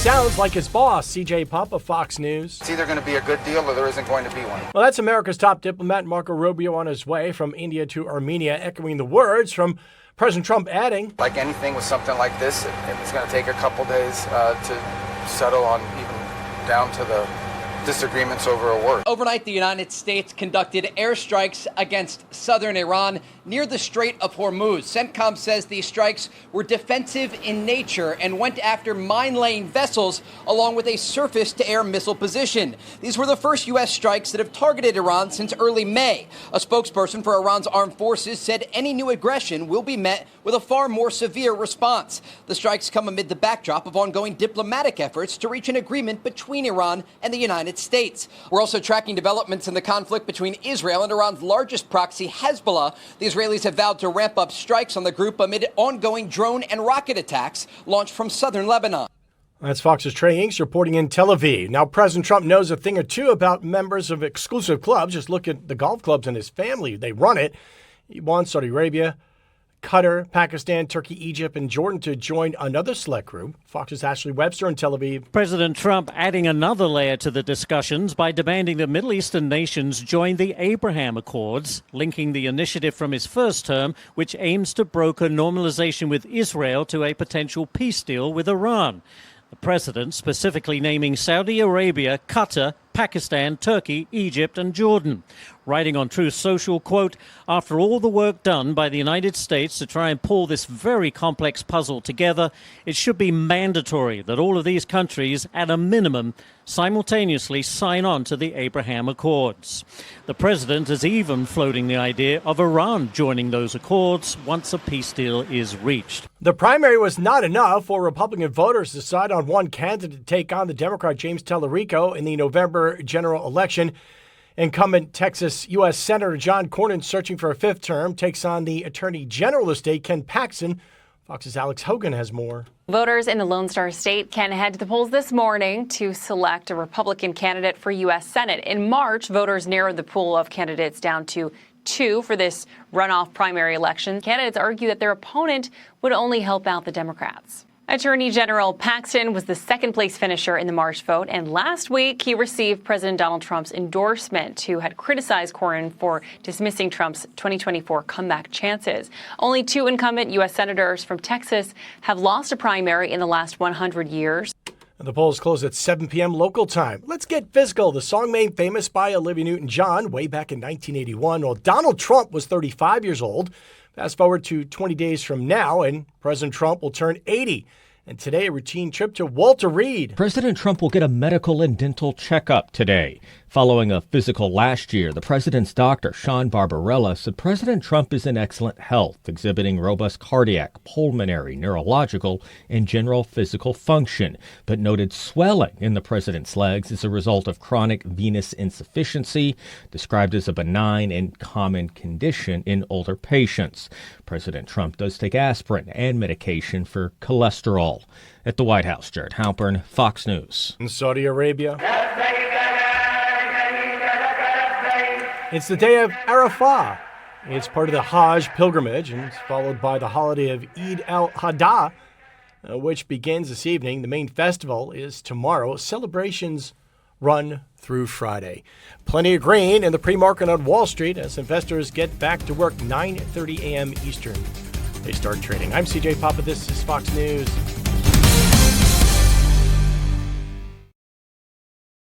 sounds like his boss, CJ Papa, Fox News. It's either going to be a good deal or there isn't going to be one. Well, that's America's top diplomat, Marco Rubio, on his way from India to Armenia, echoing the words from President Trump, adding, like anything with something like this, it's going to take a couple days to settle on, even down to the disagreements over a word. Overnight, the United States conducted airstrikes against southern Iran near the Strait of Hormuz. CENTCOM says these strikes were defensive in nature and went after mine-laying vessels along with a surface-to-air missile position. These were the first U.S. strikes that have targeted Iran since early May. A spokesperson for Iran's armed forces said any new aggression will be met with a far more severe response. The strikes come amid the backdrop of ongoing diplomatic efforts to reach an agreement between Iran and the United States. We're also tracking developments in the conflict between Israel and Iran's largest proxy, Hezbollah. The Israelis have vowed to ramp up strikes on the group amid ongoing drone and rocket attacks launched from southern Lebanon. That's Fox's Trey Inks reporting in Tel Aviv. Now, President Trump knows a thing or two about members of exclusive clubs. Just look at the golf clubs and his family. They run it. He wants Saudi Arabia, Qatar, Pakistan, Turkey, Egypt, and Jordan to join another select group. Fox's Ashley Webster in Tel Aviv. President Trump adding another layer to the discussions by demanding that Middle Eastern nations join the Abraham Accords, linking the initiative from his first term, which aims to broker normalization with Israel to a potential peace deal with Iran. The president specifically naming Saudi Arabia, Qatar, Pakistan, Turkey, Egypt, and Jordan. Writing on Truth Social, quote, after all the work done by the United States to try and pull this very complex puzzle together, it should be mandatory that all of these countries, at a minimum, simultaneously sign on to the Abraham Accords. The president is even floating the idea of Iran joining those accords once a peace deal is reached. The primary was not enough for Republican voters to decide on one candidate to take on the Democrat James Tallarico in the November general election. Incumbent Texas U.S. Senator John Cornyn, searching for a fifth term, takes on the Attorney General of the state, Ken Paxton. Fox's Alex Hogan has more. Voters in the Lone Star State can head to the polls this morning to select a Republican candidate for U.S. Senate. In March, voters narrowed the pool of candidates down to two for this runoff primary election. Candidates argue that their opponent would only help out the Democrats. Attorney General Paxton was the second-place finisher in the March vote, and last week he received President Donald Trump's endorsement, who had criticized Cornyn for dismissing Trump's 2024 comeback chances. Only two incumbent U.S. senators from Texas have lost a primary in the last 100 years. The polls close at 7 p.m. local time. Let's Get Physical, the song made famous by Olivia Newton-John way back in 1981. Well, Donald Trump was 35 years old. Fast forward to 20 days from now, and President Trump will turn 80. And today, a routine trip to Walter Reed. President Trump will get a medical and dental checkup today. Following a physical last year, the president's doctor, Sean Barbarella, said President Trump is in excellent health, exhibiting robust cardiac, pulmonary, neurological, and general physical function, but noted swelling in the president's legs as a result of chronic venous insufficiency, described as a benign and common condition in older patients. President Trump does take aspirin and medication for cholesterol. At the White House, Jared Halpern, Fox News. In Saudi Arabia, it's the day of Arafah. It's part of the Hajj pilgrimage, and it's followed by the holiday of al-Adha, which begins this evening. The main festival is tomorrow. Celebrations run through Friday. Plenty of grain in the pre-market on Wall Street as investors get back to work 9:30 a.m. Eastern. They start trading. I'm CJ Papa. This is Fox News.